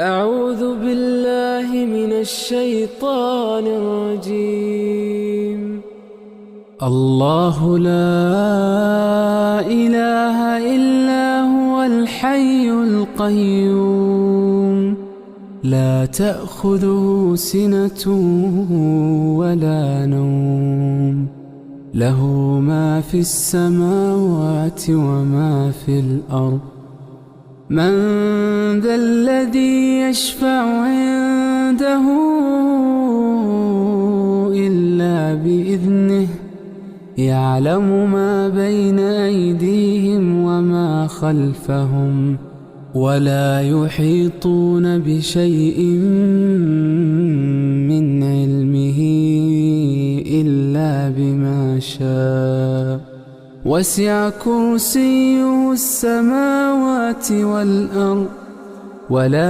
أعوذ بالله من الشيطان الرجيم. الله لا إله إلا هو الحي القيوم لا تأخذه سنة ولا نوم له ما في السماوات وما في الأرض من ذا الذي يشفع عنده إلا بإذنه يعلم ما بين أيديهم وما خلفهم ولا يحيطون بشيء من علمه إلا بما شاء وسع كرسيه السماوات والأرض ولا